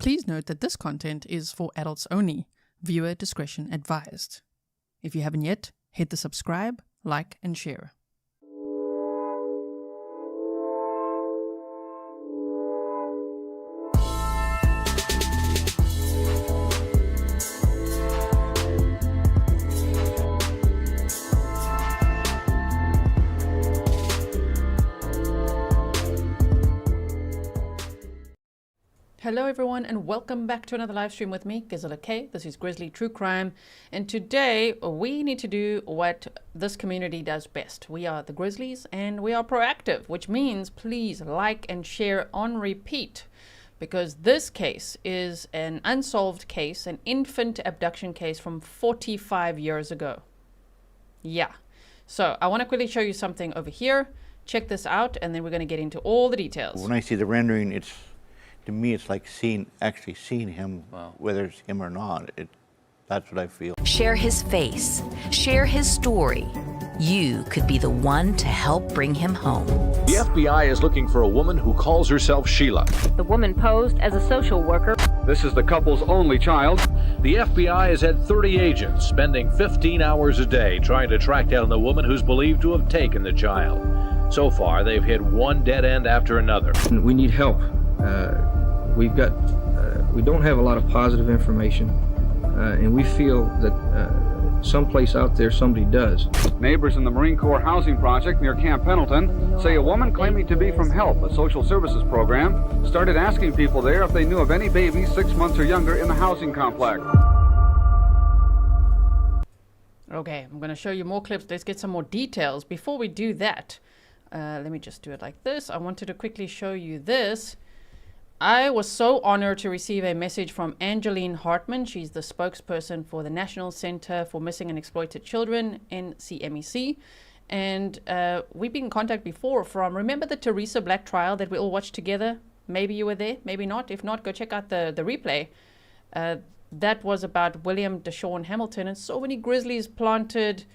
Please note that this content is for adults only. Viewer discretion advised. If you haven't yet, hit the subscribe, like, and share. Hello everyone and welcome back to another live stream with me, Grizzly. This is Grizzly True Crime, and today we need to do what this community does best. We are the Grizzlies and we are proactive, which means please like and share on repeat, because this case is an unsolved case, an infant abduction case from 45 years ago. Yeah, so I want to quickly show you something over here. Check this out and then we're going to get into all the details. When I see the rendering, to me, it's like actually seeing him, whether it's him or not. That's what I feel. Share his face. Share his story. You could be the one to help bring him home. The FBI is looking for a woman who calls herself Sheila. The woman posed as a social worker. This is the couple's only child. The FBI has had 30 agents spending 15 hours a day trying to track down the woman who's believed to have taken the child. So far, they've hit one dead end after another. We need help. We don't have a lot of positive information, and we feel that someplace out there somebody does. Neighbors in the Marine Corps housing project near Camp Pendleton say a woman claiming to be from HELP, a social services program, started asking people there if they knew of any babies 6 months or younger in the housing complex. Okay, I'm going to show you more clips. Let's get some more details. Before we do that, let me just do it like this. I wanted to quickly show you this. I was so honored to receive a message from Angelina Hartman. She's the spokesperson for the National Center for Missing and Exploited Children, ncmec. And we've been in contact before from, remember the Teresa Black trial that we all watched together? Maybe you were there, maybe not. If not, go check out the replay. That was about William Deshaun Hamilton, and so many Grizzlies planted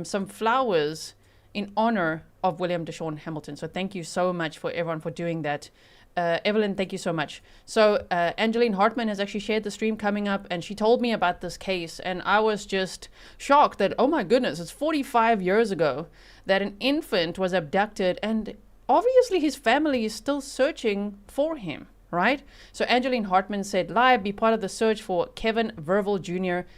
some flowers in honor of William Deshaun Hamilton. So thank you so much for everyone for doing that. Evelyn, thank you so much. So Angelina Hartman has actually shared the stream coming up, and she told me about this case, and I was just shocked that, oh my goodness, it's 45 years ago that an infant was abducted, and obviously his family is still searching for him, right? So Angelina Hartman said, live, be part of the search for Kevin Verville Jr.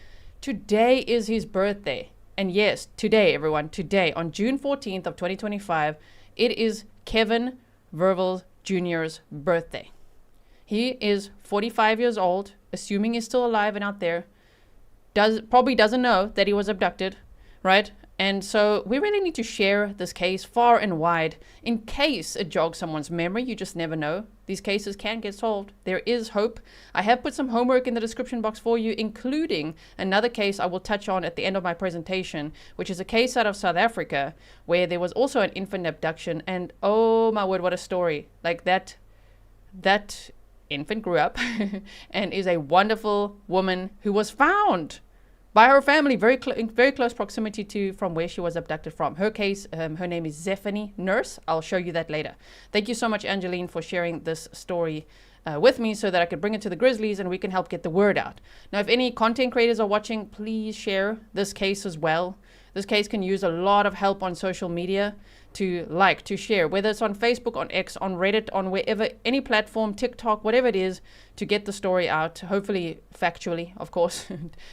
Today is his birthday. And yes, today, everyone, today, on June 14th of 2025, it is Kevin Verville Jr.'s birthday. He is 45 years old, assuming he's still alive and out there, probably doesn't know that he was abducted, right? And so we really need to share this case far and wide in case it jogs someone's memory. You just never know. These cases can get solved. There is hope. I have put some homework in the description box for you, including another case I will touch on at the end of my presentation, which is a case out of South Africa where there was also an infant abduction. And oh my word, what a story. Like that infant grew up and is a wonderful woman who was found by her family, in very close proximity from where she was abducted from. Her case, her name is Zephany Nurse. I'll show you that later. Thank you so much, Angelina, for sharing this story with me so that I could bring it to the Grizzlies and we can help get the word out. Now, if any content creators are watching, please share this case as well. This case can use a lot of help on social media to share, whether it's on Facebook, on X, on Reddit, on wherever, any platform, TikTok, whatever it is, to get the story out, hopefully factually, of course.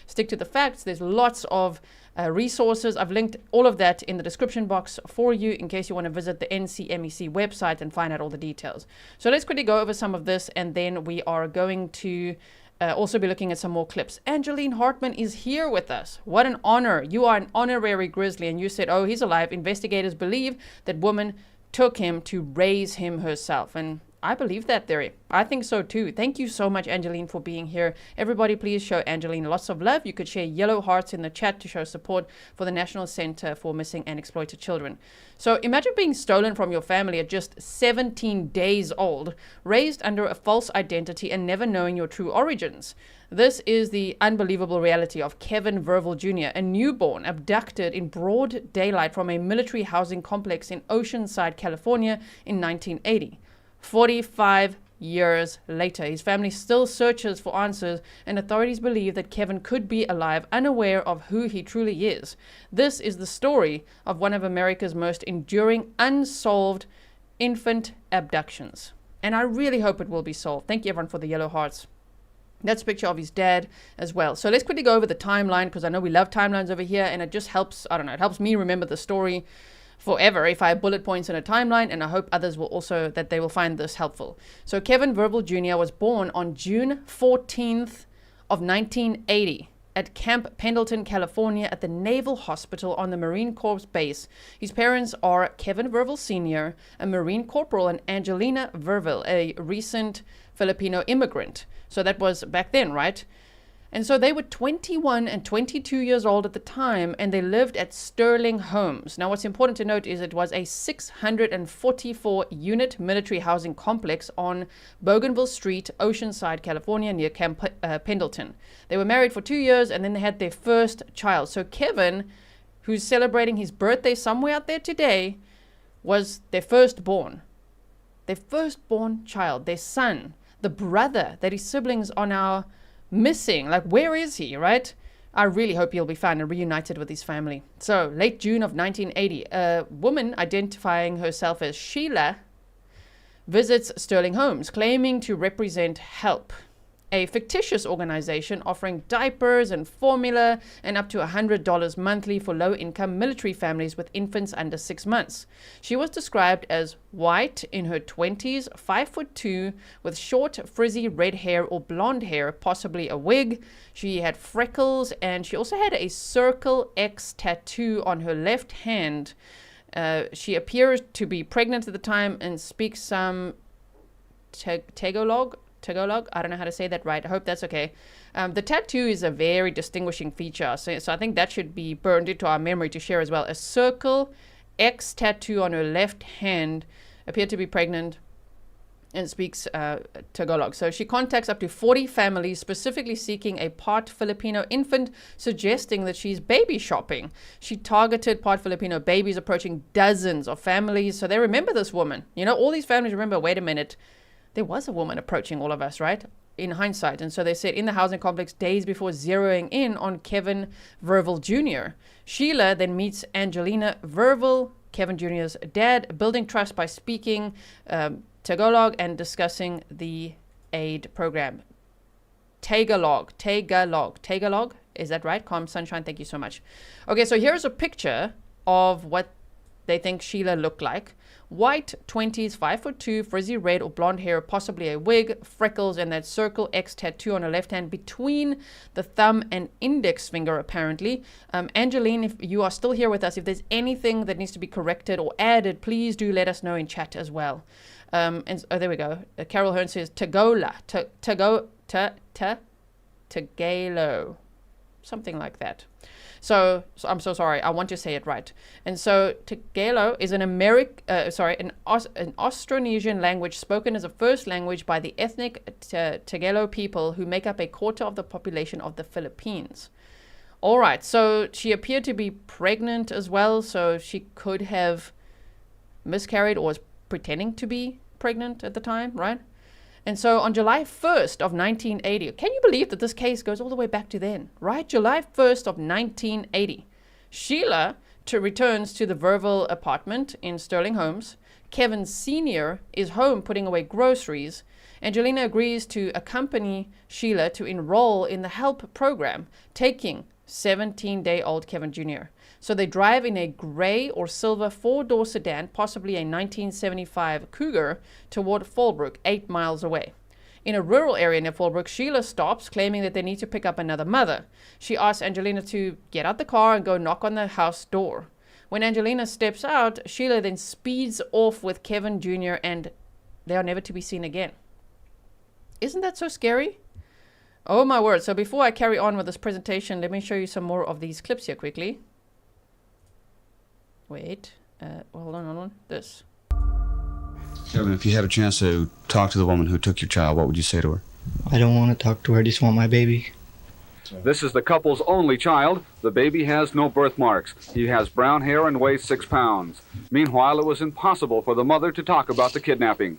Stick to the facts. There's lots of resources. I've linked all of that in the description box for you in case you want to visit the NCMEC website and find out all the details. So let's quickly go over some of this, and then we are going to also be looking at some more clips. Angelina Hartman is here with us. What an honor. You are an honorary Grizzly, and you said, oh, he's alive. Investigators believe that woman took him to raise him herself. And I believe that theory. I think so too. Thank you so much, Angelina, for being here. Everybody, please show Angelina lots of love. You could share yellow hearts in the chat to show support for the National Center for Missing and Exploited Children. So imagine being stolen from your family at just 17 days old, raised under a false identity and never knowing your true origins. This is the unbelievable reality of Kevin Verville Jr., a newborn abducted in broad daylight from a military housing complex in Oceanside, California in 1980. 45 years later. His family still searches for answers, and authorities believe that Kevin could be alive, unaware of who he truly is. This is the story of one of America's most enduring unsolved infant abductions. And I really hope it will be solved. Thank you, everyone, for the yellow hearts. That's a picture of his dad as well. So let's quickly go over the timeline, because I know we love timelines over here, and it just helps, I don't know, it helps me remember the story forever if I have bullet points in a timeline, and I hope others will also, that they will find this helpful. So Kevin Verville Jr. was born on June 14th of 1980 at Camp Pendleton, California, at the Naval Hospital on the Marine Corps base. His parents are Kevin Verville Sr., a Marine Corporal, and Angelina Verville, a recent Filipino immigrant. So that was back then, right? And so they were 21 and 22 years old at the time, and they lived at Sterling Homes. Now, what's important to note is it was a 644-unit military housing complex on Bougainville Street, Oceanside, California, near Camp Pendleton. They were married for 2 years, and then they had their first child. So Kevin, who's celebrating his birthday somewhere out there today, was their firstborn. Their firstborn child, their son, the brother that his siblings are now missing. Like, where is he, right? I really hope he'll be found and reunited with his family. So, late June of 1980, a woman identifying herself as Sheila visits Sterling Homes, claiming to represent HELP, a fictitious organization offering diapers and formula and up to $100 monthly for low-income military families with infants under 6 months. She was described as white, in her 20s, 5'2", with short, frizzy red hair or blonde hair, possibly a wig. She had freckles, and she also had a circle X tattoo on her left hand. She appears to be pregnant at the time and speaks some Tagalog, I don't know how to say that right. I hope that's okay. The tattoo is a very distinguishing feature, so I think that should be burned into our memory to share as well. A circle X tattoo on her left hand, appeared to be pregnant, and speaks Tagalog. So she contacts up to 40 families, specifically seeking a part Filipino infant, suggesting that she's baby shopping. She targeted part Filipino babies, approaching dozens of families. So they remember this woman. You know, all these families remember, wait a minute, there was a woman approaching all of us, right? In hindsight. And so they said in the housing complex days before zeroing in on Kevin Verville Jr. Sheila then meets Angelina Verville, Kevin Jr.'s dad, building trust by speaking Tagalog and discussing the aid program. Tagalog. Is that right? Calm Sunshine, thank you so much. Okay, so here's a picture of what they think Sheila looked like. White, 20s, 5'2", frizzy red or blonde hair, possibly a wig, freckles, and that circle X tattoo on her left hand between the thumb and index finger, apparently. Angeline, if you are still here with us, if there's anything that needs to be corrected or added, please do let us know in chat as well. And there we go. Carol Hearn says Tagalo, something like that. So I'm so sorry. I want to say it right. And so Tagalo is an Austronesian language spoken as a first language by the ethnic Tagalo people, who make up a quarter of the population of the Philippines. All right. So she appeared to be pregnant as well. So she could have miscarried or was pretending to be pregnant at the time, right? And so on July 1st of 1980, can you believe that this case goes all the way back to then, right? July 1st of 1980, Sheila returns to the Verville apartment in Sterling Homes. Kevin Sr. is home putting away groceries. Angelina agrees to accompany Sheila to enroll in the HELP program, taking 17-day-old Kevin Jr. So they drive in a gray or silver 4-door sedan, possibly a 1975 Cougar, toward Fallbrook, 8 miles away. In a rural area near Fallbrook, Sheila stops, claiming that they need to pick up another mother. She asks Angelina to get out the car and go knock on the house door. When Angelina steps out, Sheila then speeds off with Kevin Jr. and they are never to be seen again. Isn't that so scary? Oh my word. So before I carry on with this presentation, let me show you some more of these clips here quickly. Wait, hold on, this. Kevin, if you had a chance to talk to the woman who took your child, what would you say to her? I don't want to talk to her, I just want my baby. This is the couple's only child. The baby has no birthmarks. He has brown hair and weighs 6 pounds. Meanwhile, it was impossible for the mother to talk about the kidnapping.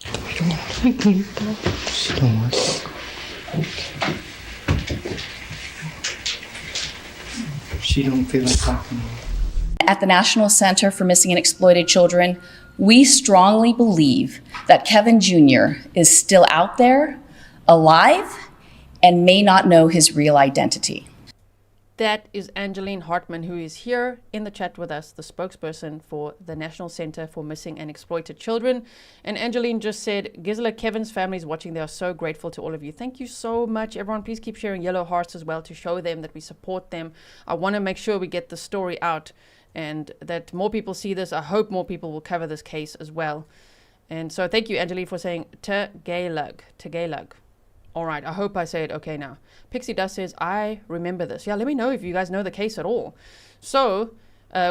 I don't She don't want to. She don't feel like talking. At the National Center for Missing and Exploited Children, we strongly believe that Kevin Jr. is still out there, alive, and may not know his real identity. That is Angelina Hartman, who is here in the chat with us, the spokesperson for the National Center for Missing and Exploited Children. And Angelina just said, Gisela, Kevin's family is watching. They are so grateful to all of you. Thank you so much, everyone. Please keep sharing yellow hearts as well to show them that we support them. I want to make sure we get the story out and that more people see this. I hope more people will cover this case as well. And so thank you, Angelina, for saying Tagalog. All right, I hope I say it okay now. Pixie Dust says, I remember this. Yeah, let me know if you guys know the case at all. So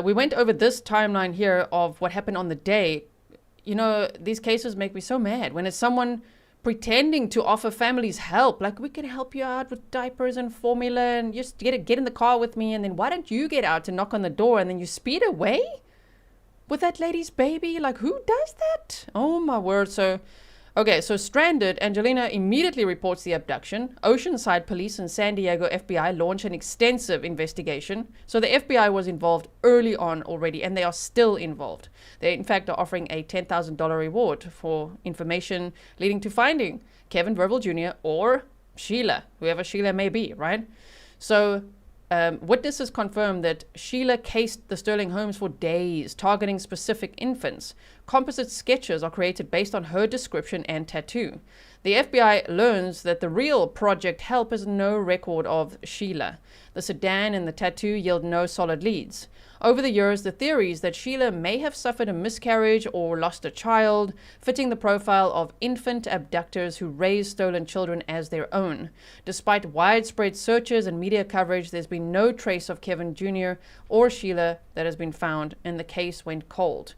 we went over this timeline here of what happened on the day. You know, these cases make me so mad when it's someone pretending to offer families help. Like, we can help you out with diapers and formula and just get in the car with me. And then why don't you get out and knock on the door and then you speed away with that lady's baby? Like, who does that? Oh, my word. So... okay, so stranded, Angelina immediately reports the abduction. Oceanside police and San Diego FBI launch an extensive investigation. So the FBI was involved early on already, and they are still involved. They, in fact, are offering a $10,000 reward for information leading to finding Kevin Verville Jr. or Sheila, whoever Sheila may be, right? So... witnesses confirmed that Sheila cased the Sterling homes for days, targeting specific infants. Composite sketches are created based on her description and tattoo. The FBI learns that the real Project Help has no record of Sheila. The sedan and the tattoo yield no solid leads. Over the years, the theories that Sheila may have suffered a miscarriage or lost a child, fitting the profile of infant abductors who raise stolen children as their own. Despite widespread searches and media coverage, there's been no trace of Kevin Jr. or Sheila that has been found, and the case went cold.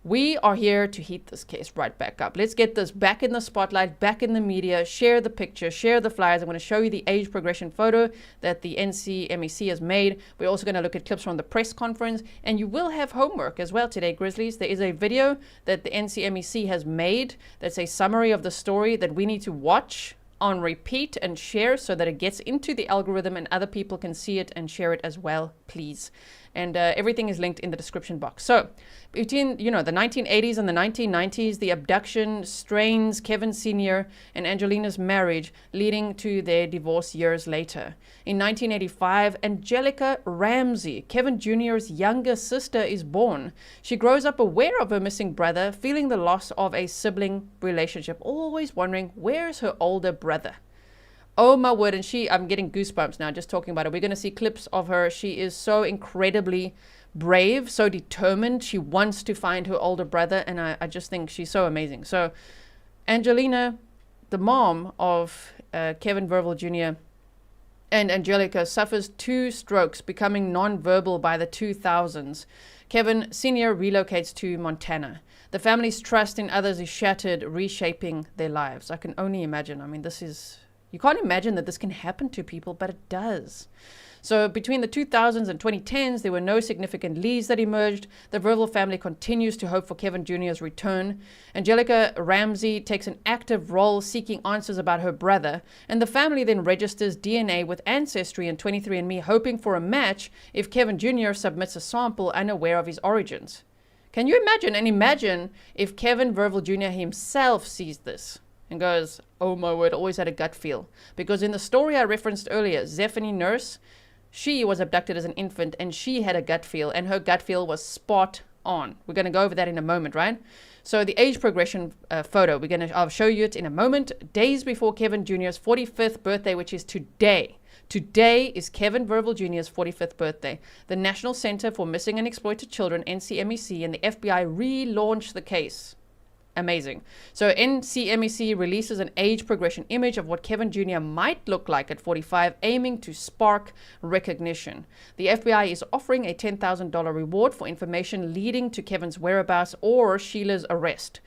We are here to heat this case right back up. Let's get this back in the spotlight, back in the media, share the picture, share the flyers. I'm going to show you the age progression photo that the NCMEC has made. We're also going to look at clips from the press conference, and you will have homework as well today, Grizzlies. There is a video that the NCMEC has made that's a summary of the story that we need to watch on repeat and share so that it gets into the algorithm and other people can see it and share it as well, please. And everything is linked in the description box. So between, you know, the 1980s and the 1990s, the abduction strains Kevin Sr. and Angelina's marriage, leading to their divorce years later. In 1985, Angelica Ramsey, Kevin Jr.'s younger sister, is born. She grows up aware of her missing brother, feeling the loss of a sibling relationship, always wondering, where's her older brother? Oh my word, and I'm getting goosebumps now just talking about it. We're going to see clips of her. She is so incredibly brave, so determined. She wants to find her older brother, and I just think she's so amazing. So Angelina, the mom of Kevin Verville Jr. and Angelica, suffers 2 strokes, becoming nonverbal by the 2000s. Kevin Sr. relocates to Montana. The family's trust in others is shattered, reshaping their lives. I can only imagine. I mean, this is... you can't imagine that this can happen to people, but it does. So between the 2000s and 2010s, there were no significant leads that emerged. The Verville family continues to hope for Kevin Jr.'s return. Angelica Ramsey takes an active role seeking answers about her brother, and the family then registers DNA with Ancestry and 23andMe, hoping for a match if Kevin Jr. submits a sample unaware of his origins. Can you imagine? And imagine if Kevin Verville Jr. himself sees this and goes, oh my word, always had a gut feel. Because in the story I referenced earlier, Zephany Nurse, she was abducted as an infant and she had a gut feel, and her gut feel was spot on. We're going to go over that in a moment, right? So the age progression photo, I'll show you it in a moment. Days before Kevin Jr.'s 45th birthday, which is today. Today is Kevin Verville Jr.'s 45th birthday. The National Center for Missing and Exploited Children, NCMEC, and the FBI relaunched the case. Amazing. So NCMEC releases an age progression image of what Kevin Jr. might look like at 45, aiming to spark recognition. The FBI is offering a $10,000 reward for information leading to Kevin's whereabouts or Sheila's arrest.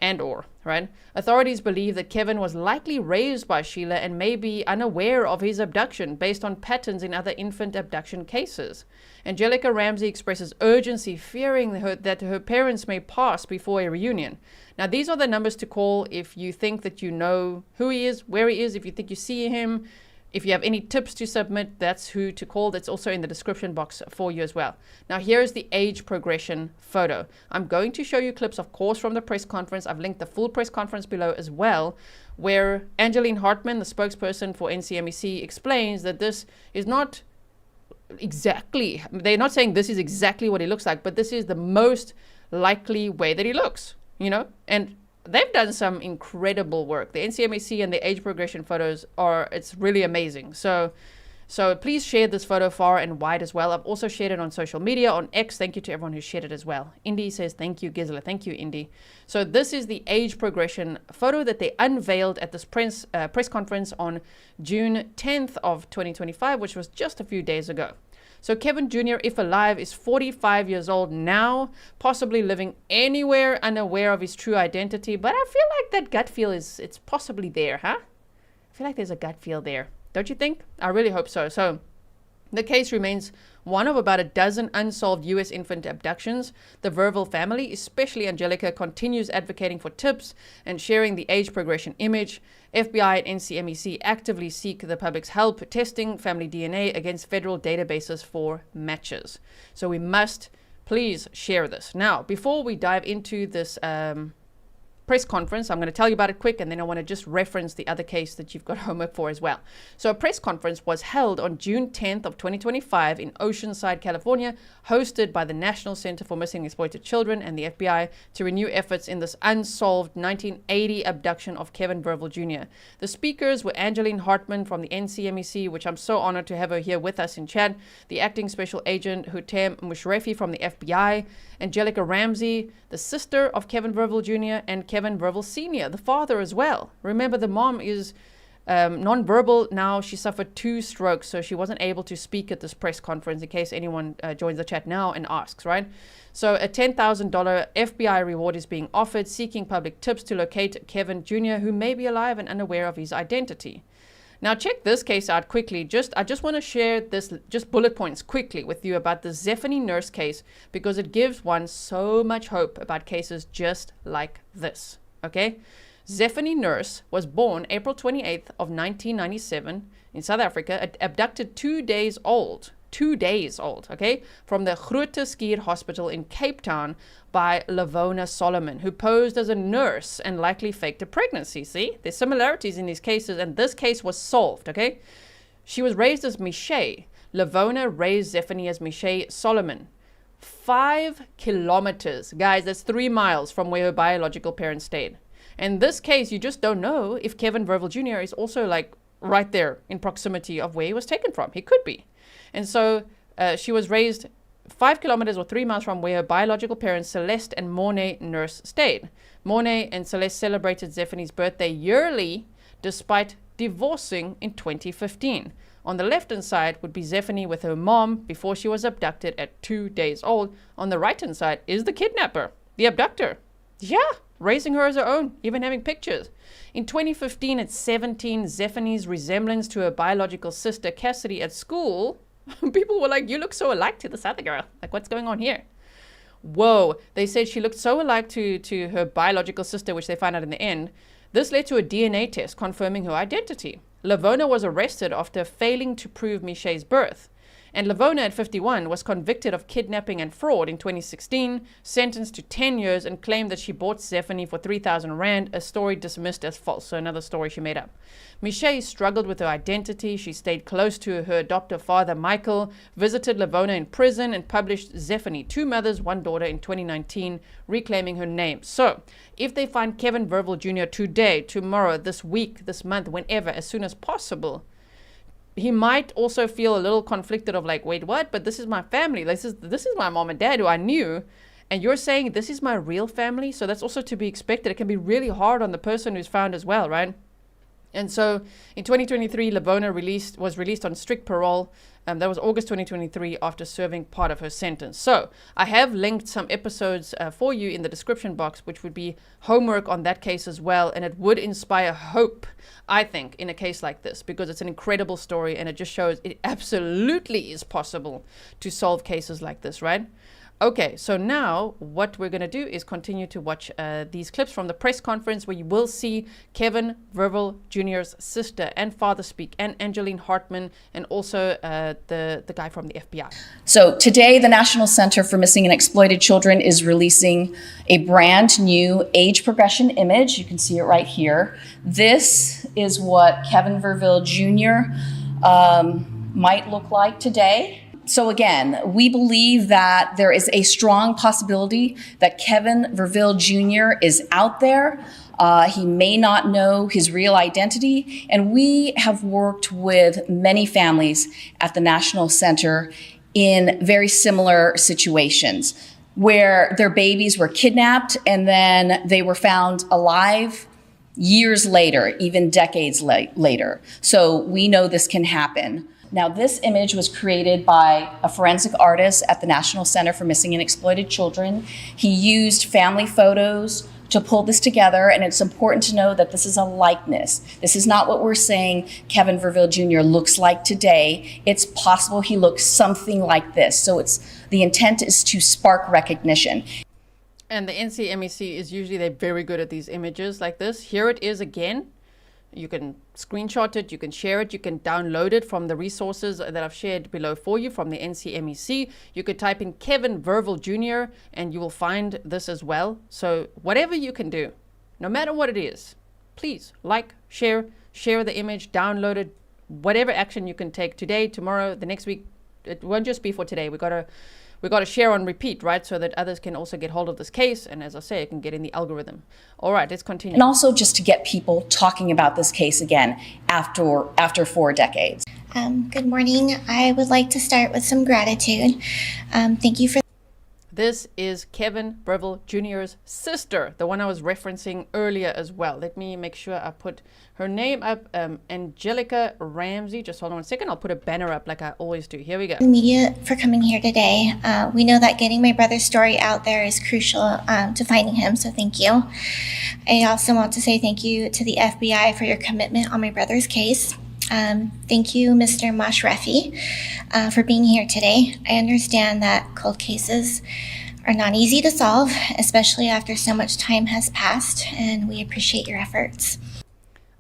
right? Authorities believe that Kevin was likely raised by Sheila and may be unaware of his abduction based on patterns in other infant abduction cases. Angelica Ramsey expresses urgency, fearing that her parents may pass before a reunion. Now, these are the numbers to call if you think that you know who he is, where he is, if you think you see him. If you have any tips to submit, that's who to call. That's also in the description box for you as well. Now, here's the age progression photo. I'm going to show you clips, of course, from the press conference. I've linked the full press conference below as well, where Angelina Hartman, the spokesperson for NCMEC, explains that this is not exactly, they're not saying this is exactly what he looks like, but this is the most likely way that he looks, you know? And they've done some incredible work. The NCMEC and the age progression photos it's really amazing. So please share this photo far and wide as well. I've also shared it on social media, on X. Thank you to everyone who shared it as well. Indy says, thank you, Grizzly. Thank you, Indy. So this is the age progression photo that they unveiled at this press conference on June 10th of 2025, which was just a few days ago. So Kevin Jr., if alive, is 45 years old now, possibly living anywhere unaware of his true identity. But I feel like that gut feel it's possibly there, huh? I feel like there's a gut feel there. Don't you think? I really hope so. So the case remains one of about a dozen unsolved U.S. infant abductions. The Verville family, especially Angelica, continues advocating for tips and sharing the age progression image. FBI and NCMEC actively seek the public's help testing family DNA against federal databases for matches. So we must please share this. Now, before we dive into this press conference, I'm going to tell you about it quick, and then I want to just reference the other case that you've got homework for as well. So a press conference was held on June 10th of 2025 in Oceanside, California, hosted by the National Center for Missing and Exploited Children and the FBI to renew efforts in this unsolved 1980 abduction of Kevin Verville Jr. The speakers were Angelina Hartman from the NCMEC, which I'm so honored to have her here with us in chat, the acting special agent Hutem Mushrefi from the FBI, Angelica Ramsey, the sister of Kevin Verville Jr., and Kevin Verville Sr., the father as well. Remember, the mom is nonverbal now. She suffered 2 strokes, so she wasn't able to speak at this press conference, in case anyone joins the chat now and asks, right? So a $10,000 FBI reward is being offered, seeking public tips to locate Kevin Jr., who may be alive and unaware of his identity. Now check this case out quickly. I just want to share this, just bullet points quickly with you about the Zephany nurse case, because it gives one so much hope about cases just like this, okay? Zephany nurse was born April 28th of 1997 in South Africa, abducted 2 days old, okay, from the Groote Schuur Hospital in Cape Town by Lavona Solomon, who posed as a nurse and likely faked a pregnancy. See, there's similarities in these cases, and this case was solved, okay? She was raised as Michelle. Lavona raised Zephany as Michelle Solomon. 5 kilometers, guys, that's 3 miles from where her biological parents stayed. In this case, you just don't know if Kevin Verville Jr. is also like right there in proximity of where he was taken from. He could be. And so she was raised 5 kilometers or 3 miles from where her biological parents, Celeste and Mornay Nurse, stayed. Mornay and Celeste celebrated Zephany's birthday yearly, despite divorcing in 2015. On the left-hand side would be Zephany with her mom before she was abducted at 2 days old. On the right-hand side is the kidnapper, the abductor. Yeah, raising her as her own, even having pictures. In 2015, at 17, Zephany's resemblance to her biological sister, Cassidy, at school, people were like, you look so alike to this other girl. Like, what's going on here? Whoa. They said she looked so alike to her biological sister, which they found out in the end. This led to a DNA test confirming her identity. Lavona was arrested after failing to prove Michelle's birth. And Lavona, at 51, was convicted of kidnapping and fraud in 2016, sentenced to 10 years, and claimed that she bought Zephany for 3,000 Rand, a story dismissed as false. So another story she made up. Michelle struggled with her identity. She stayed close to her adoptive father, Michael, visited Lavona in prison, and published Zephany, 2 mothers, 1 daughter in 2019, reclaiming her name. So if they find Kevin Verville Jr. today, tomorrow, this week, this month, whenever, as soon as possible, he might also feel a little conflicted of like, wait, what? But this is my family. This is my mom and dad who I knew. And you're saying this is my real family? So that's also to be expected. It can be really hard on the person who's found as well, right? And so in 2023, Lavona was released on strict parole. That was August 2023 after serving part of her sentence. So I have linked some episodes for you in the description box, which would be homework on that case as well. And it would inspire hope, I think, in a case like this, because it's an incredible story and it just shows it absolutely is possible to solve cases like this, right? Okay, so now what we're going to do is continue to watch these clips from the press conference where you will see Kevin Verville Jr.'s sister and father speak, and Angelina Hartman, and also the guy from the FBI. So today, the National Center for Missing and Exploited Children is releasing a brand new age progression image. You can see it right here. This is what Kevin Verville Jr. Might look like today. So again, we believe that there is a strong possibility that Kevin Verville Jr. is out there. He may not know his real identity, and we have worked with many families at the National Center in very similar situations where their babies were kidnapped and then they were found alive years later, even decades later. So we know this can happen. Now, this image was created by a forensic artist at the National Center for Missing and Exploited Children. He used family photos to pull this together, and it's important to know that this is a likeness. This is not what we're saying Kevin Verville Jr. looks like today. It's possible he looks something like this. So the intent is to spark recognition. And the NCMEC is usually, they're very good at these images like this. Here it is again. You can screenshot it, you can share it, you can download it from the resources that I've shared below for you from the NCMEC. You could type in Kevin Verville Jr. and you will find this as well. So whatever you can do, no matter what it is, please like, share the image, download it, whatever action you can take today, tomorrow, the next week. It won't just be for today. We got to share on repeat, right? So that others can also get hold of this case. And as I say, it can get in the algorithm. All right, let's continue. And also just to get people talking about this case again after 4 decades. Good morning. I would like to start with some gratitude. Thank you for... This is Kevin Verville Jr.'s sister, the one I was referencing earlier as well. Let me make sure I put her name up, Angelica Ramsey. Just hold on 1 second. I'll put a banner up like I always do. Here we go. Media for coming here today. We know that getting my brother's story out there is crucial to finding him, so thank you. I also want to say thank you to the FBI for your commitment on my brother's case. Thank you, Mr. Mashrefi, for being here today. I understand that cold cases are not easy to solve, especially after so much time has passed, and we appreciate your efforts.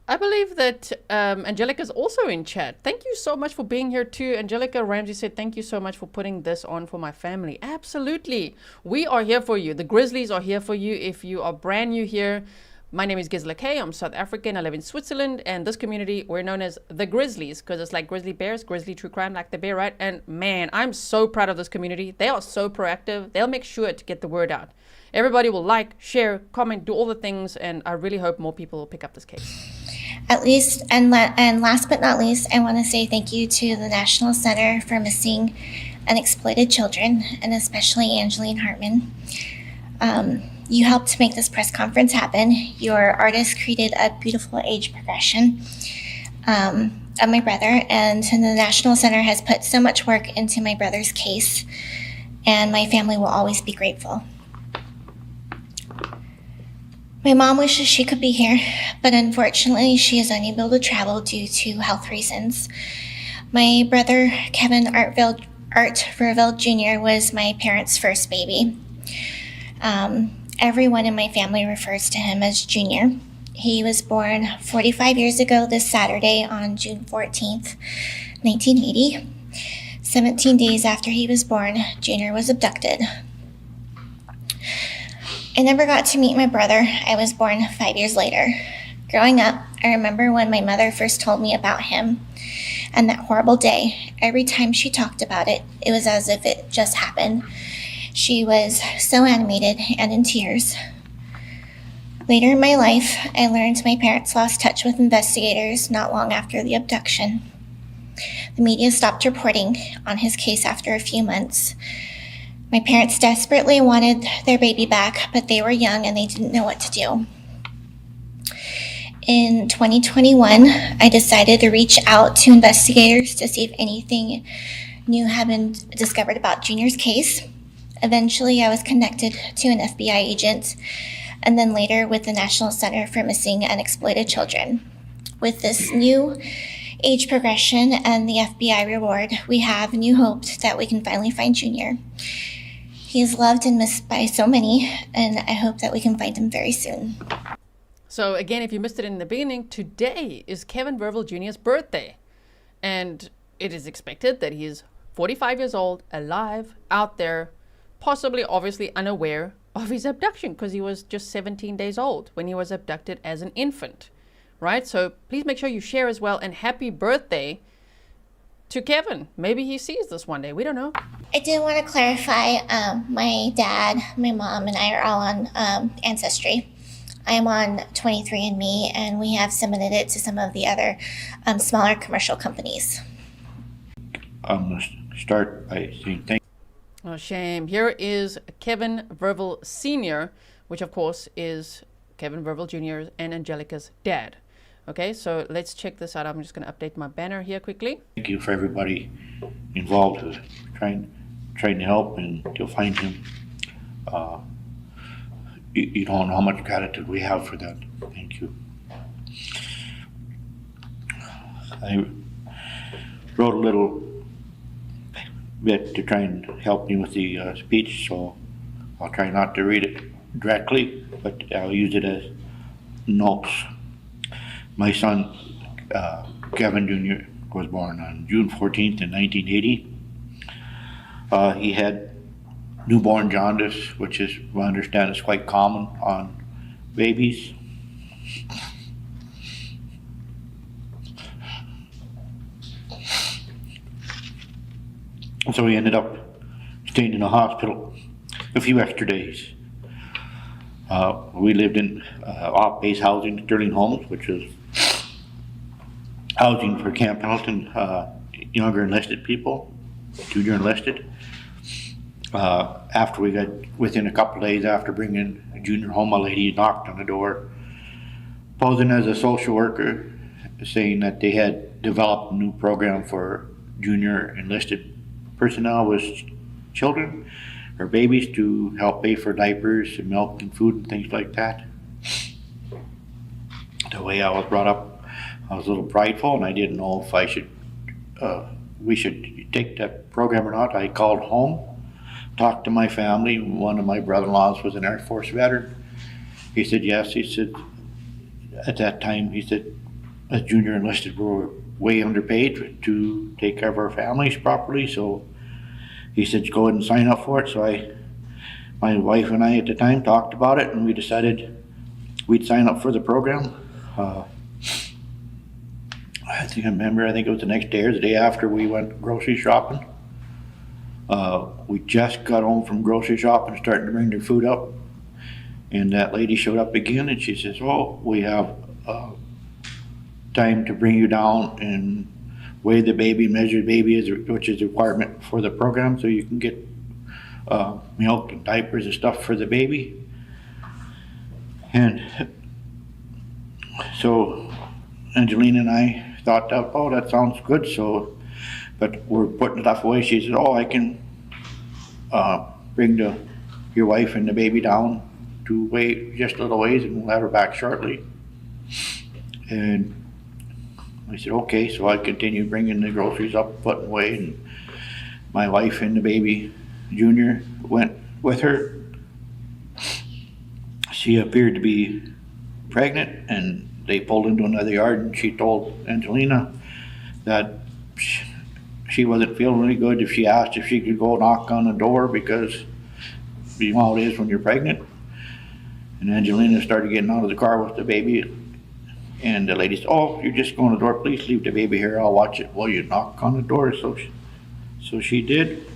I believe that Angelica is also in chat. Thank you so much for being here too. Angelica Ramsey said, thank you so much for putting this on for my family. Absolutely. We are here for you. The Grizzlies are here for you. If you are brand new here, my name is Grizzly. I'm South African. I live in Switzerland, and this community, we're known as the Grizzlies because it's like grizzly bears, grizzly true crime, like the bear, right? And man, I'm so proud of this community. They are so proactive. They'll make sure to get the word out. Everybody will like, share, comment, do all the things, and I really hope more people will pick up this case. At least, and last but not least, I want to say thank you to the National Center for Missing and Exploited Children, and especially Angelina Hartman. You helped to make this press conference happen. Your artist created a beautiful age progression of my brother, and the National Center has put so much work into my brother's case, and my family will always be grateful. My mom wishes she could be here, but unfortunately she is unable to travel due to health reasons. My brother, Kevin Art Verville Jr. was my parents' first baby. Everyone in my family refers to him as Junior. He was born 45 years ago this Saturday on June 14th, 1980. 17 days after he was born, Junior was abducted. I never got to meet my brother. I was born 5 years later. Growing up, I remember when my mother first told me about him and that horrible day. Every time she talked about it, it was as if it just happened. She was so animated and in tears. Later in my life, I learned my parents lost touch with investigators not long after the abduction. The media stopped reporting on his case after a few months. My parents desperately wanted their baby back, but they were young and they didn't know what to do. In 2021, I decided to reach out to investigators to see if anything new had been discovered about Junior's case. Eventually, I was connected to an FBI agent, and then later with the National Center for Missing and Exploited Children. With this new age progression and the FBI reward, we have new hope that we can finally find Junior. He is loved and missed by so many, and I hope that we can find him very soon. So again, if you missed it in the beginning, today is Kevin Verville Jr.'s birthday. And it is expected that he is 45 years old, alive, out there, possibly obviously unaware of his abduction because he was just 17 days old when he was abducted as an infant, right? So please make sure you share as well, and happy birthday to Kevin. Maybe he sees this one day. We don't know. I did want to clarify, my dad, my mom, and I are all on Ancestry. I am on 23andMe, and we have submitted it to some of the other smaller commercial companies. I'm going to start by saying thank you. Oh, shame. Here is Kevin Verville Sr., which of course is Kevin Verville Jr. and Angelica's dad. Okay, so let's check this out. I'm just going to update my banner here quickly. Thank you for everybody involved with trying to help and to find him. You don't know how much gratitude we have for that. Thank you. I wrote a little bit to try and help me with the speech, so I'll try not to read it directly, but I'll use it as notes. My son, Kevin Jr., was born on June 14th in 1980. He had newborn jaundice, which is, I understand, is quite common on babies. So he ended up staying in the hospital a few extra days. We lived in off-base housing, Sterling Homes, which is housing for Camp Pendleton, younger enlisted people, junior enlisted. After we got, within a couple of days after bringing Junior home, a lady knocked on the door, posing as a social worker, saying that they had developed a new program for junior enlisted personnel with children or babies to help pay for diapers and milk and food and things like that. The way I was brought up, I was a little prideful, and I didn't know if I should, we should take that program or not. I called home, talked to my family. One of my brother-in-laws was an Air Force veteran. He said yes. He said at that time, he said, as junior enlisted, we were way underpaid to take care of our families properly. So he said, go ahead and sign up for it. So my wife and I at the time talked about it, and we decided we'd sign up for the program. I think it was the next day or the day after we went grocery shopping. We just got home from grocery shopping, starting to bring their food up, and that lady showed up again, and she says, "Oh, we have time to bring you down and weigh the baby, measure the baby, which is a requirement for the program, so you can get milk and diapers and stuff for the baby." And so Angelina and I thought, oh, that sounds good. So, but we're putting stuff away. She said, oh, I can bring your wife and the baby down to weigh just a little ways, and we'll have her back shortly. And I said, okay. So I continued bringing the groceries up, putting away, and my wife and the baby, Junior, went with her. She appeared to be pregnant, and they pulled into another yard, and she told Angelina that she wasn't feeling really good if she asked if she could go knock on the door, because you know how it is when you're pregnant. And Angelina started getting out of the car with the baby, and the lady said, oh, you're just going to the door, please leave the baby here, I'll watch it while you knock on the door. So she did.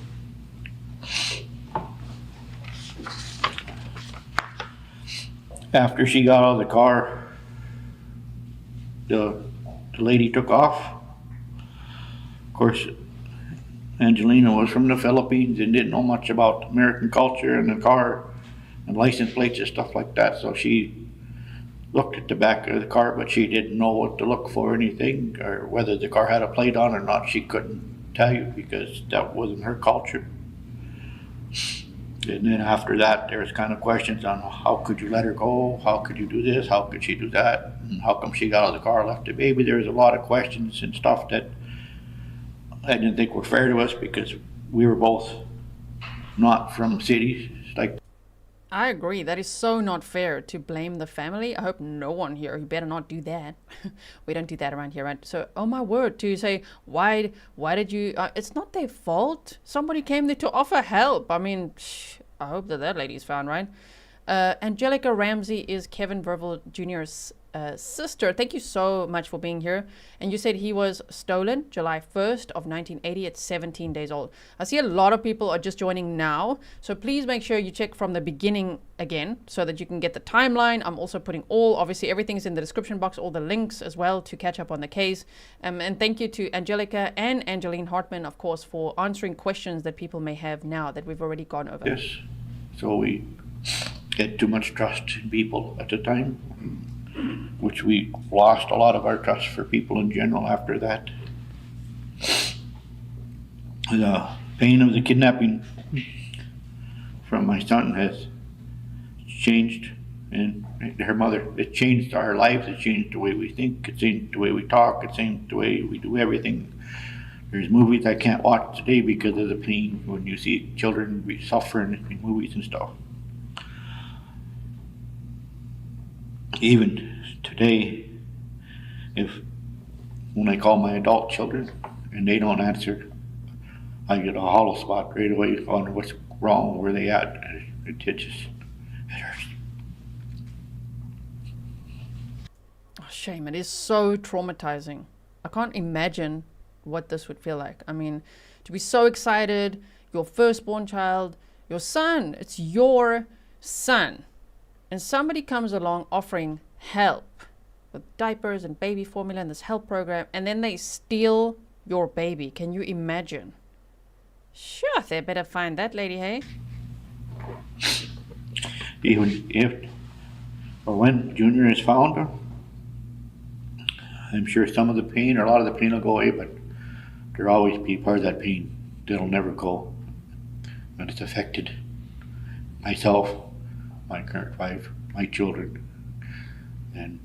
After she got out of the car, the lady took off. Of course, Angelina was from the Philippines and didn't know much about American culture and the car and license plates and stuff like that. So she looked at the back of the car, but she didn't know what to look for, anything, or whether the car had a plate on or not. She couldn't tell you because that wasn't her culture. And then after that, there was kind of questions on how could you let her go? How could you do this? How could she do that? And how come she got out of the car and left the baby? There was a lot of questions and stuff that I didn't think were fair to us because we were both not from cities. Like, I agree. That is so not fair to blame the family. I hope no one here, you better not do that. We don't do that around here, right? So, oh my word, to say, why did you, it's not their fault. Somebody came there to offer help. I mean, I hope that lady's found, right? Angelica Ramsey is Kevin Verville Jr.'s sister. Thank you so much for being here. And you said he was stolen July 1st of 1980 at 17 days old. I see a lot of people are just joining now. So please make sure you check from the beginning again so that you can get the timeline. I'm also putting obviously everything is in the description box, all the links as well to catch up on the case. And thank you to Angelica and Angelina Hartman, of course, for answering questions that people may have now that we've already gone over. yes, so we had too much trust in people at the time, which we lost a lot of our trust for people in general after that. The pain of the kidnapping from my son has changed, and her mother, it changed our lives, it changed the way we think, it changed the way we talk, it changed the way we do everything. There's movies I can't watch today because of the pain when you see children be suffering in movies and stuff. Even today, when I call my adult children and they don't answer, I get a hollow spot right away on what's wrong, where they at. It hurts. Oh, shame. It is so traumatizing. I can't imagine what this would feel like. I mean, to be so excited, your firstborn child, your son, it's your son. And somebody comes along offering help with diapers and baby formula and this help program, and then they steal your baby. Can you imagine? Sure, they better find that lady, hey? Even if or when Junior is found, I'm sure some of the pain or a lot of the pain will go away, but there'll always be part of that pain that'll never go. And it's affected myself, my current wife, my children, and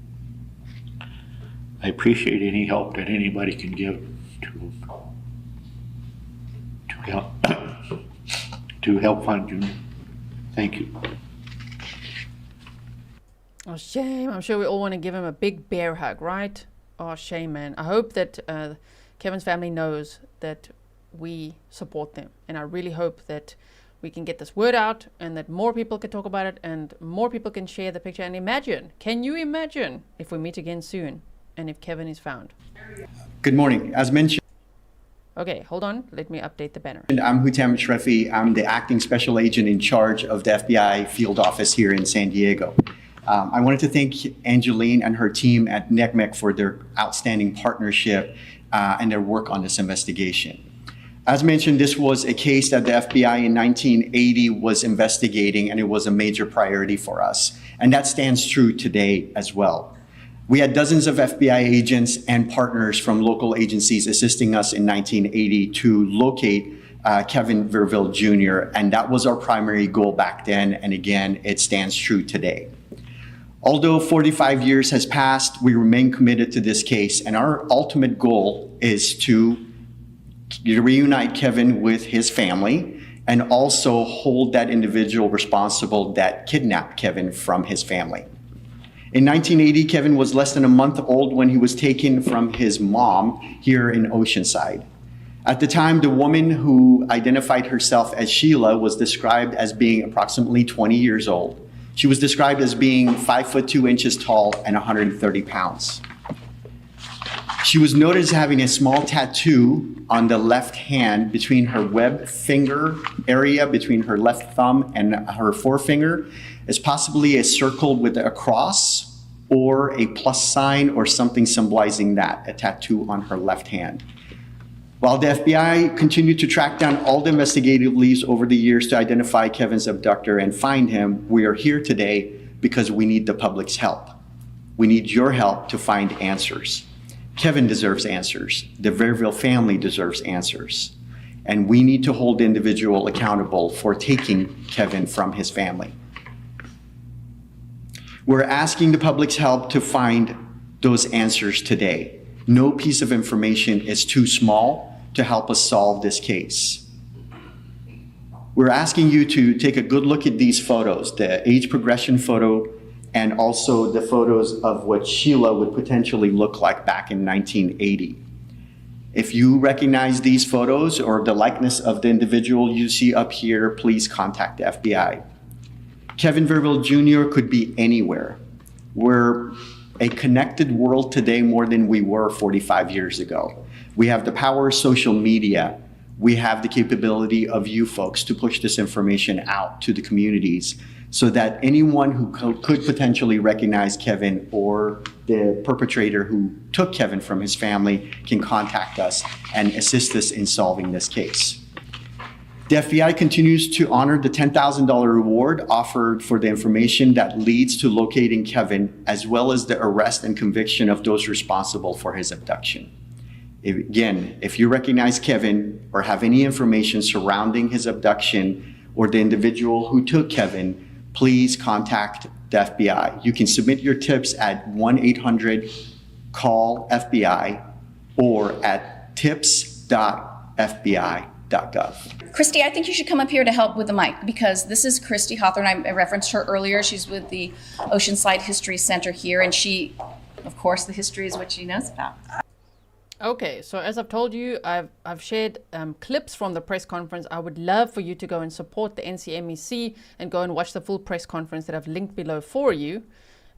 I appreciate any help that anybody can give to help find Junior. Thank you. Oh, shame. I'm sure we all want to give him a big bear hug, right? Oh, shame, man. I hope that Kevin's family knows that we support them, and I really hope that we can get this word out and that more people can talk about it and more people can share the picture. And imagine, can you imagine if we meet again soon and if Kevin is found? Good morning. As mentioned, okay, hold on. Let me update the banner. I'm Hutam Shrefi. I'm the acting special agent in charge of the FBI field office here in San Diego. I wanted to thank Angelina and her team at ncmec for their outstanding partnership and their work on this investigation. As mentioned, this was a case that the FBI in 1980 was investigating, and it was a major priority for us. And that stands true today as well. We had dozens of FBI agents and partners from local agencies assisting us in 1980 to locate Kevin Verville Jr., and that was our primary goal back then, and again, it stands true today. Although 45 years has passed, we remain committed to this case, and our ultimate goal is to reunite Kevin with his family and also hold that individual responsible that kidnapped Kevin from his family. In 1980, Kevin was less than a month old when he was taken from his mom here in Oceanside. At the time, the woman who identified herself as Sheila was described as being approximately 20 years old. She was described as being 5 foot 2 inches tall and 130 pounds. She was noted as having a small tattoo on the left hand between her web finger area, between her left thumb and her forefinger, as possibly a circle with a cross or a plus sign or something symbolizing that, a tattoo on her left hand. While the FBI continued to track down all the investigative leads over the years to identify Kevin's abductor and find him, we are here today because we need the public's help. We need your help to find answers. Kevin deserves answers. The Verville family deserves answers. And we need to hold the individual accountable for taking Kevin from his family. We're asking the public's help to find those answers today. No piece of information is too small to help us solve this case. We're asking you to take a good look at these photos, the age progression photo, and also the photos of what Sheila would potentially look like back in 1980. If you recognize these photos or the likeness of the individual you see up here, please contact the FBI. Kevin Verville Jr. could be anywhere. We're a connected world today more than we were 45 years ago. We have the power of social media. We have the capability of you folks to push this information out to the communities so that anyone who could potentially recognize Kevin or the perpetrator who took Kevin from his family can contact us and assist us in solving this case. The FBI continues to honor the $10,000 reward offered for the information that leads to locating Kevin, as well as the arrest and conviction of those responsible for his abduction. Again, if you recognize Kevin or have any information surrounding his abduction or the individual who took Kevin, please contact the FBI. You can submit your tips at 1-800-CALL-FBI or at tips.fbi.gov. Christy, I think you should come up here to help with the mic because this is Christy Hawthorne. I referenced her earlier. She's with the Oceanside History Center here, and she, of course, the history is what she knows about. Okay, so as I've told you, I've shared clips from the press conference. I would love for you to go and support the NCMEC and go and watch the full press conference that I've linked below for you.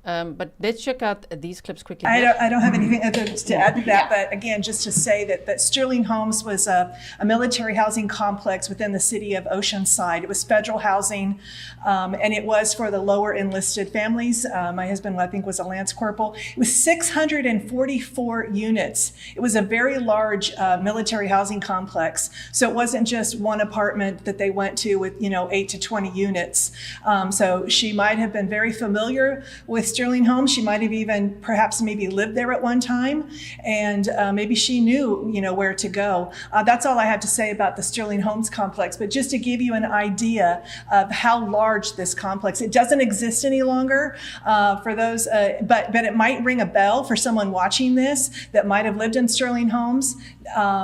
But let's check out these clips quickly. I don't have anything other to add to that, but again, just to say that Sterling Homes was a military housing complex within the city of Oceanside. It was federal housing, and it was for the lower enlisted families. My husband, I think, was a Lance Corporal. It was 644 units. It was a very large military housing complex. So it wasn't just one apartment that they went to with 8 to 20 units. So she might have been very familiar with Sterling Homes. She might have even perhaps maybe lived there at one time, and maybe she knew where to go. That's all I have to say about the Sterling Homes complex, but just to give you an idea of how large this complex, it doesn't exist any longer for those, but it might ring a bell for someone watching this that might have lived in Sterling Homes,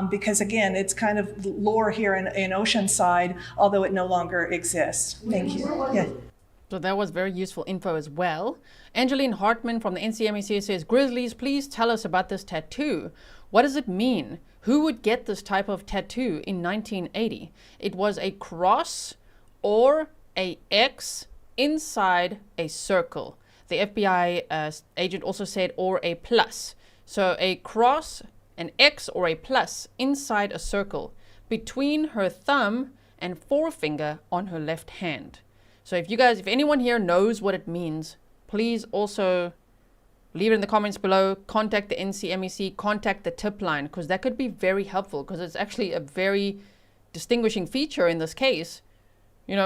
because again, it's kind of lore here in Oceanside, although it no longer exists. Thank you. Yeah. So that was very useful info as well. Angelina Hartman from the NCMEC says, Grizzlies, please tell us about this tattoo. What does it mean? Who would get this type of tattoo in 1980? It was a cross or a X inside a circle. The FBI agent also said, or a plus. So a cross, an X or a plus inside a circle between her thumb and forefinger on her left hand. So if anyone here knows what it means, please also leave it in the comments below. Contact the NCMEC, contact the tip line, because that could be very helpful, because it's actually a very distinguishing feature in this case,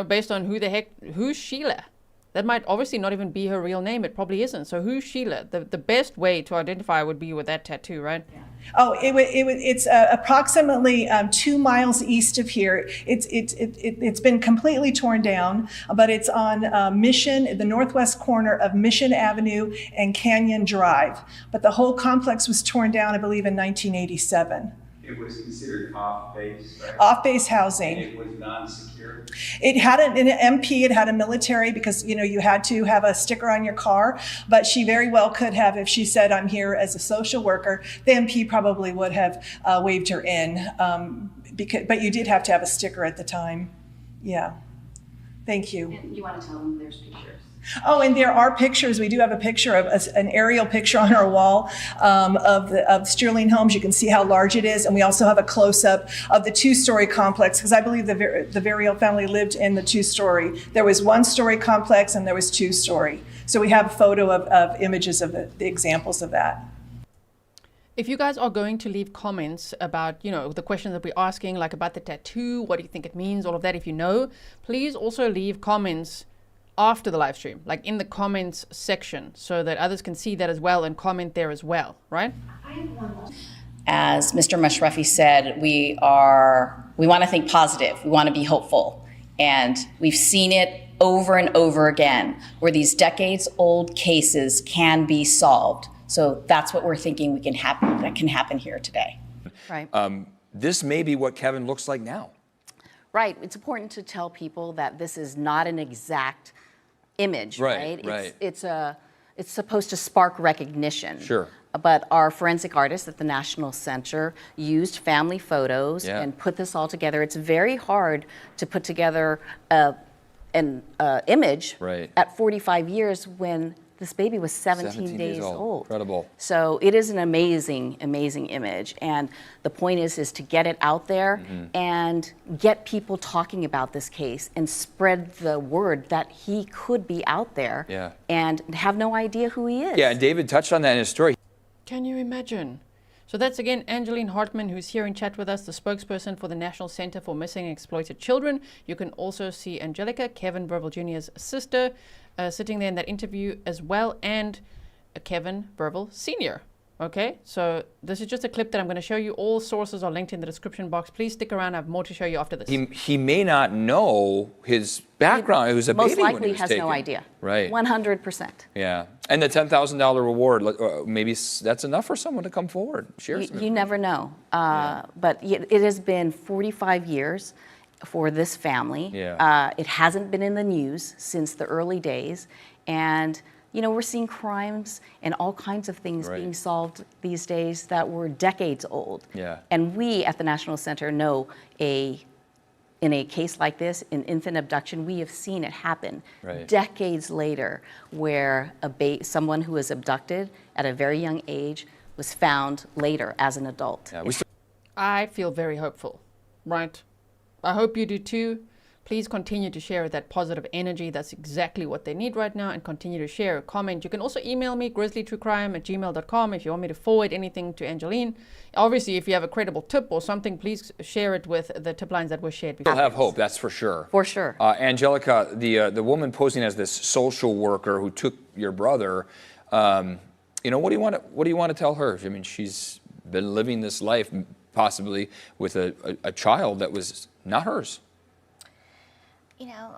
based on who's Sheila. That might obviously not even be her real name. It probably isn't. So who's Sheila? The best way to identify would be with that tattoo, right? Yeah. Oh, it's approximately 2 miles east of here. It's been completely torn down, but it's on Mission, the northwest corner of Mission Avenue and Canyon Drive. But the whole complex was torn down, I believe, in 1987. It was considered off-base, right? Off-base housing. And it was non-secure? It had an MP, it had a military, because you had to have a sticker on your car, but she very well could have, if she said, I'm here as a social worker, the MP probably would have waved her in, but you did have to have a sticker at the time. Yeah. Thank you. And you want to tell them there's pictures? Oh, and there are pictures. We do have a picture of an aerial picture on our wall of Sterling Homes. You can see how large it is. And we also have a close-up of the 2-story complex, because I believe the Verville family lived in the 2-story. There was 1-story complex and there was 2-story. So we have a photo of images of the examples of that. If you guys are going to leave comments about, the questions that we're asking, like about the tattoo, what do you think it means, all of that, if you know, please also leave comments after the live stream, like in the comments section, so that others can see that as well and comment there as well, right? As Mr. Mashrafi said, we want to think positive. We want to be hopeful. And we've seen it over and over again, where these decades-old cases can be solved. So that's what we're thinking that can happen here today. Right. This may be what Kevin looks like now. Right. It's important to tell people that this is not an exact image, right? It's supposed to spark recognition. Sure. But our forensic artists at the National Center used family photos and put this all together. It's very hard to put together an image at 45 years when this baby was 17 days old. Incredible. So it is an amazing, amazing image. And the point is to get it out there and get people talking about this case and spread the word that he could be out there and have no idea who he is. Yeah, and David touched on that in his story. Can you imagine? So that's again Angelina Hartman, who's here in chat with us, the spokesperson for the National Center for Missing and Exploited Children. You can also see Angelica, Kevin Verville Jr.'s sister, sitting there in that interview as well, and Kevin Verville Sr. Okay, so this is just a clip that I'm going to show you. All sources are linked in the description box. Please stick around. I have more to show you after this. He may not know his background. He was a baby when he was Most likely has taken. no idea. Right. 100%. Yeah. And the $10,000 reward, maybe that's enough for someone to come forward. Share some You never know. But it has been 45 years for this family. It hasn't been in the news since the early days. And you know, we're seeing crimes and all kinds of things being solved these days that were decades old. And we at the National Center know in a case like this, in infant abduction, we have seen it happen decades later, where someone who was abducted at a very young age was found later as an adult. I feel very hopeful, right? I hope you do too. Please continue to share that positive energy. That's exactly what they need right now, and continue to share, comment. You can also email me, grizzlytruecrime@gmail.com, if you want me to forward anything to Angeline. Obviously, if you have a credible tip or something, please share it with the tip lines that were shared before. We'll have hope, that's for sure. For sure. Angelica, the woman posing as this social worker who took your brother, you know, what do you want to tell her? I mean, she's been living this life possibly with a child that was not hers. You know,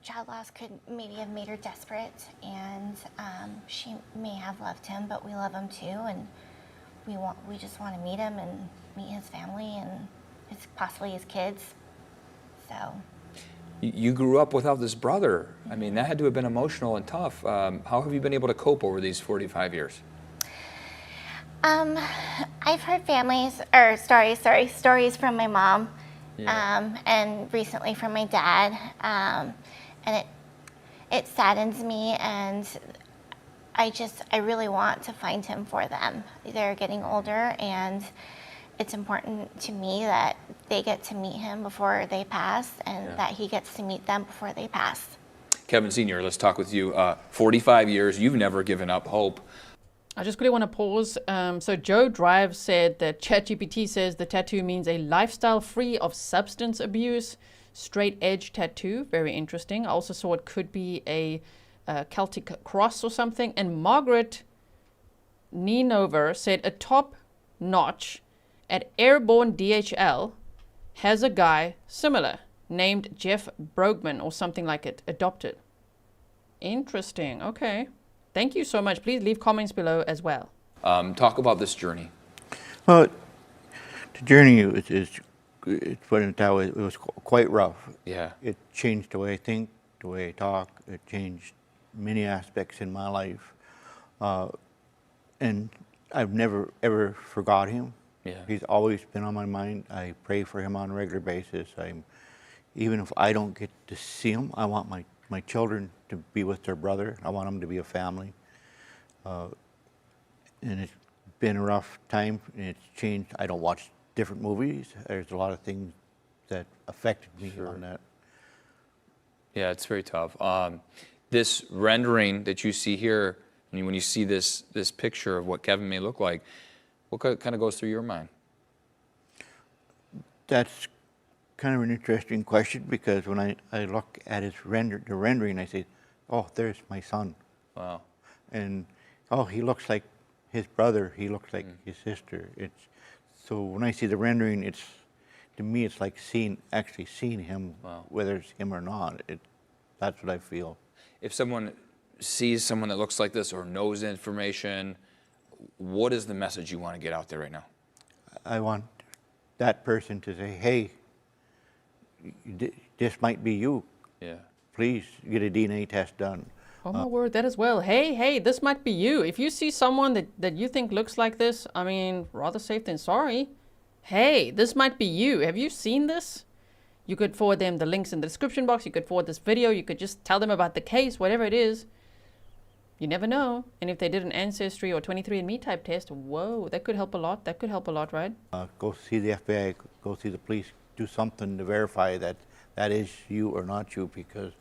child loss could maybe have made her desperate, and she may have loved him, but we love him too, and we just want to meet him and meet his family and possibly his kids. So. You grew up without this brother. I mean, that had to have been emotional and tough. How have you been able to cope over these 45 years? I've heard stories from my mom. And recently from my dad, and it saddens me, and I really want to find him for them. They're getting older, and it's important to me that they get to meet him before they pass, and that he gets to meet them before they pass. Kevin Sr., let's talk with you. 45 years, you've never given up hope. I just really want to pause. So Joe Drive said that ChatGPT says the tattoo means a lifestyle free of substance abuse, straight edge tattoo. Very interesting. I also saw it could be a Celtic cross or something. And Margaret Ninover said a top notch at Airborne DHL has a guy similar named Jeff Brogman or something like it, adopted. Interesting. Okay. Thank you so much. Please leave comments below as well. Talk about this journey. Well, the journey is put it that way, it was quite rough. Yeah. It changed the way I think, the way I talk. It changed many aspects in my life. And I've never, ever forgot him. Yeah. He's always been on my mind. I pray for him on a regular basis. Even if I don't get to see him, I want my children to be with their brother. I want them to be a family. And it's been a rough time, and it's changed. I don't watch different movies. There's a lot of things that affected me on that. Yeah, it's very tough. This rendering that you see here, when you see this picture of what Kevin may look like, what kind of goes through your mind? That's kind of an interesting question, because when I look at the rendering, I say, oh, there's my son. Wow. And, oh, he looks like his brother. He looks like his sister. So when I see the rendering, to me, it's like actually seeing him, whether it's him or not. That's what I feel. If someone sees someone that looks like this or knows information, what is the message you want to get out there right now? I want that person to say, hey, this might be you. Yeah. Please get a DNA test done. Oh my word, that as well. Hey, this might be you. If you see someone that you think looks like this, I mean, rather safe than sorry. Hey, this might be you. Have you seen this? You could forward them the links in the description box. You could forward this video. You could just tell them about the case, whatever it is. You never know. And if they did an Ancestry or 23andMe type test, whoa, that could help a lot. That could help a lot, right? Go see the FBI, go see the police, do something to verify that is you or not you, because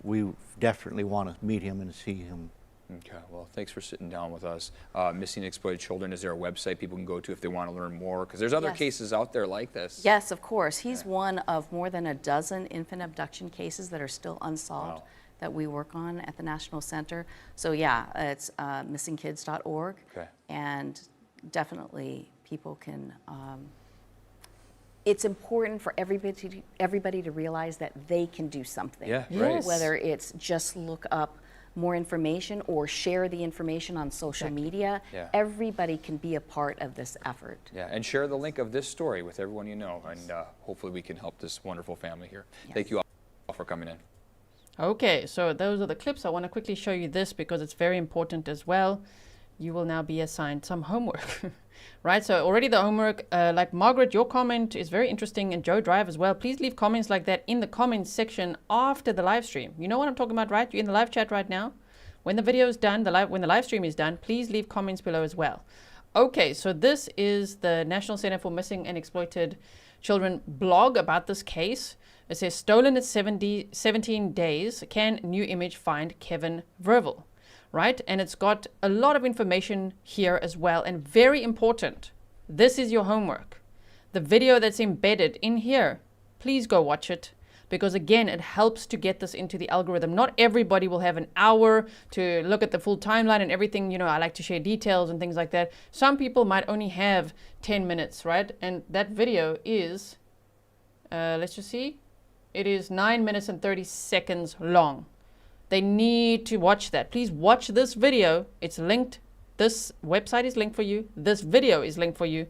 we definitely want to meet him and see him. Okay, well, thanks for sitting down with us. Missing and Exploited Children, is there a website people can go to if they want to learn more? Because there's other cases out there like this. Yes, of course. He's one of more than a dozen infant abduction cases that are still unsolved that we work on at the National Center. So yeah, it's missingkids.org. Okay. And definitely people can, it's important for everybody to realize that they can do something. Yeah, right. Whether it's just look up more information or share the information on social media. Yeah. Everybody can be a part of this effort. Yeah, and share the link of this story with everyone you know, and hopefully we can help this wonderful family here. Yes. Thank you all for coming in. Okay, so those are the clips. I want to quickly show you this because it's very important as well. You will now be assigned some homework. Right, so already the homework, like Margaret, your comment is very interesting, and Joe Drive as well. Please leave comments like that in the comments section after the live stream. You know what I'm talking about, right? You're in the live chat right now. When the video is done, when the live stream is done, please leave comments below as well. Okay, so this is the National Center for Missing and Exploited Children blog about this case. It says, stolen at 17 days, can new image find Kevin Verville? Right? And it's got a lot of information here as well. And very important, this is your homework. The video that's embedded in here, please go watch it. Because again, it helps to get this into the algorithm. Not everybody will have an hour to look at the full timeline and everything. You know, I like to share details and things like that. Some people might only have 10 minutes, right? And that video is, let's just see. It is 9 minutes and 30 seconds long. They need to watch that. Please watch this video. It's linked. This website is linked for you. This video is linked for you.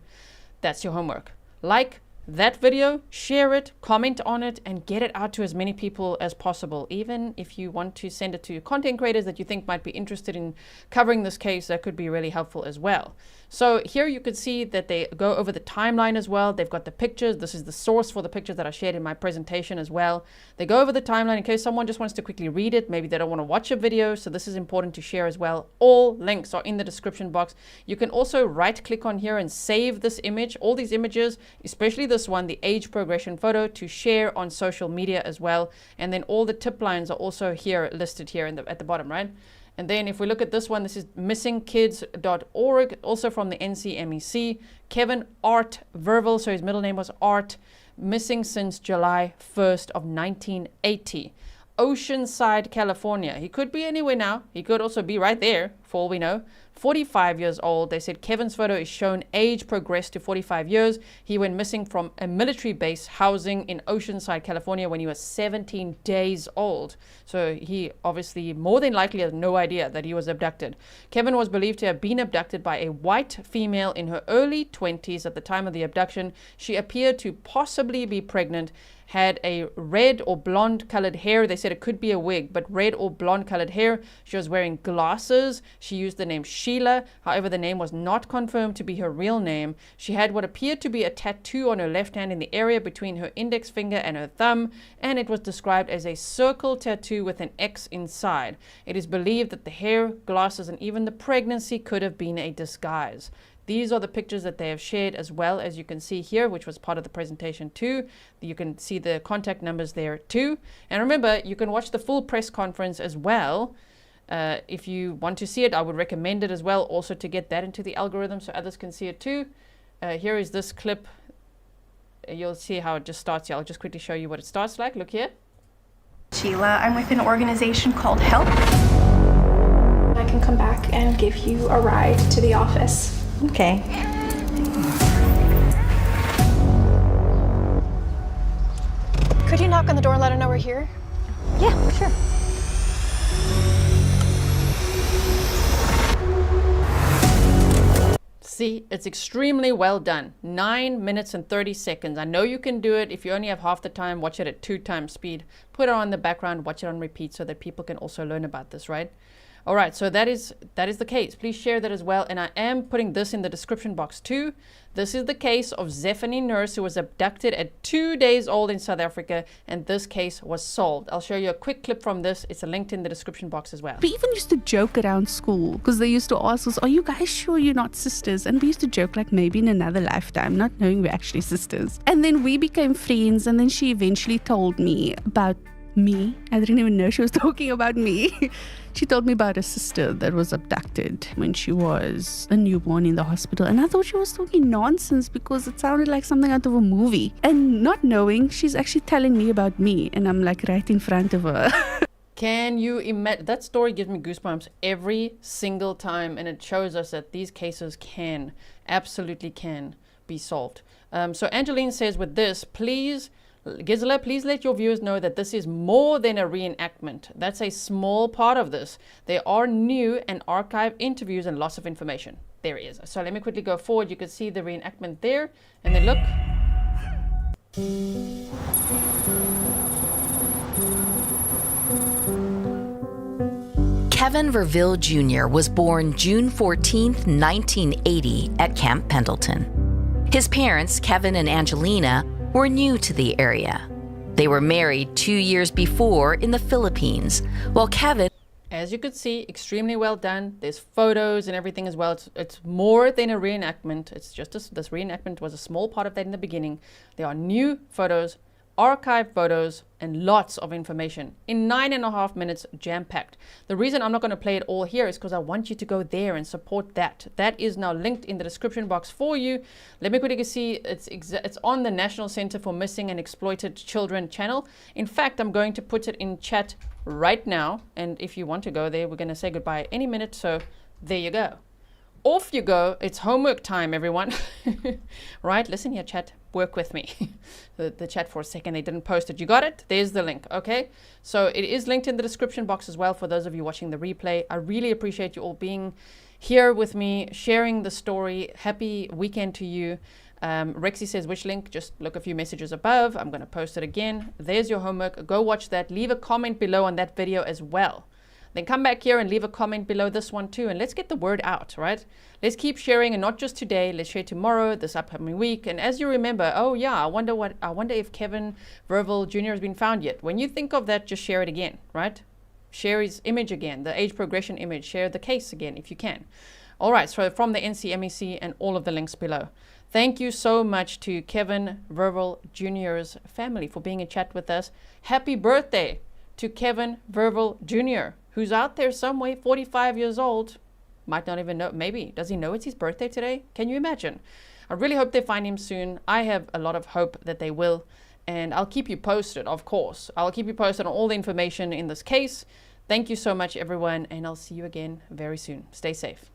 That's your homework. Like that video, share it, comment on it, and get it out to as many people as possible. Even if you want to send it to content creators that you think might be interested in covering this case, that could be really helpful as well. So here you could see that they go over the timeline as well. They've got the pictures. This is the source for the pictures that I shared in my presentation as well. They go over the timeline in case someone just wants to quickly read it. Maybe they don't want to watch a video, so this is important to share as well. All links are in the description box. You can also right click on here and save this image, all these images, especially this one, the age progression photo, to share on social media as well. And then all the tip lines are also here listed here at the bottom, right? And then if we look at this one, this is missingkids.org, also from the NCMEC. Kevin Art Verville, so his middle name was Art, missing since July 1st of 1980. Oceanside, California. He could be anywhere now. He could also be right there, for all we know. 45 years old. They said Kevin's photo is shown age progressed to 45 years. He went missing from a military base housing in Oceanside, California when he was 17 days old. So he obviously more than likely has no idea that he was abducted. Kevin was believed to have been abducted by a white female in her early 20s at the time of the abduction. She appeared to possibly be pregnant, had a red or blonde colored hair. They said it could be a wig, but red or blonde colored hair. She was wearing glasses. She used the name Sheila. However, the name was not confirmed to be her real name. She had what appeared to be a tattoo on her left hand in the area between her index finger and her thumb, and it was described as a circle tattoo with an X inside. It is believed that the hair, glasses, and even the pregnancy could have been a disguise. These are the pictures that they have shared, as well as you can see here, which was part of the presentation too. You can see the contact numbers there too. And remember, you can watch the full press conference as well. If you want to see it, I would recommend it as well, also to get that into the algorithm so others can see it too. Here is this clip. You'll see how it just starts here. I'll just quickly show you what it starts like. Look here. Sheila, I'm with an organization called HELP. I can come back and give you a ride to the office. Okay. Could you knock on the door and let her know we're here? Yeah, sure. See, it's extremely well done. 9 minutes and 30 seconds. I know you can do it. If you only have half the time, watch it at 2 times speed. Put it on the background, watch it on repeat so that people can also learn about this, right? All right, so that is the case. Please share that as well. And I am putting this in the description box too. This is the case of Zephany Nurse, who was abducted at 2 days old in South Africa, and this case was solved. I'll show you a quick clip from this. It's linked in the description box as well. We even used to joke around school because they used to ask us, are you guys sure you're not sisters? And we used to joke like maybe in another lifetime, not knowing we're actually sisters. And then we became friends, and then she eventually told me about me. I didn't even know she was talking about me. She told me about a sister that was abducted when she was a newborn in the hospital. And I thought she was talking nonsense because it sounded like something out of a movie. And not knowing, she's actually telling me about me. And I'm like right in front of her. Can you imagine? That story gives me goosebumps every single time. And it shows us that these cases can, absolutely can be solved. So Angelina says with this, please, Gisela, please let your viewers know that this is more than a reenactment. That's a small part of this. There are new and archived interviews and lots of information. There is. So let me quickly go forward. You can see the reenactment there. And then look. Kevin Verville Jr. was born June 14, 1980 at Camp Pendleton. His parents, Kevin and Angelina, were new to the area. They were married 2 years before in the Philippines, while Kevin... As you could see, extremely well done. There's photos and everything as well. It's more than a reenactment. It's just this reenactment was a small part of that in the beginning. There are new photos, archived photos, and lots of information in 9.5 minutes, jam-packed. The reason I'm not going to play it all here is because I want you to go there and support that. That is now linked in the description box for you. Let me quickly see. It's on the National Center for Missing and Exploited Children channel. In fact, I'm going to put it in chat right now. And if you want to go there, we're going to say goodbye any minute. So there you go. Off you go. It's homework time, everyone. Right? Listen here, chat. Work with me. the chat for a second. They didn't post it. You got it? There's the link. Okay. So it is linked in the description box as well for those of you watching the replay. I really appreciate you all being here with me, sharing the story. Happy weekend to you. Rexy says, which link? Just look a few messages above. I'm going to post it again. There's your homework. Go watch that. Leave a comment below on that video as well. Then come back here and leave a comment below this one too. And let's get the word out, right? Let's keep sharing, and not just today. Let's share tomorrow, this upcoming week. And as you remember, oh yeah, I wonder if Kevin Verville Jr. has been found yet. When you think of that, just share it again, right? Share his image again, the age progression image. Share the case again if you can. All right, so from the NCMEC and all of the links below. Thank you so much to Kevin Verville Jr.'s family for being in chat with us. Happy birthday to Kevin Verville Jr., who's out there some way, 45 years old. Might not even know. Maybe. Does he know it's his birthday today? Can you imagine? I really hope they find him soon. I have a lot of hope that they will. And I'll keep you posted, of course. I'll keep you posted on all the information in this case. Thank you so much, everyone. And I'll see you again very soon. Stay safe.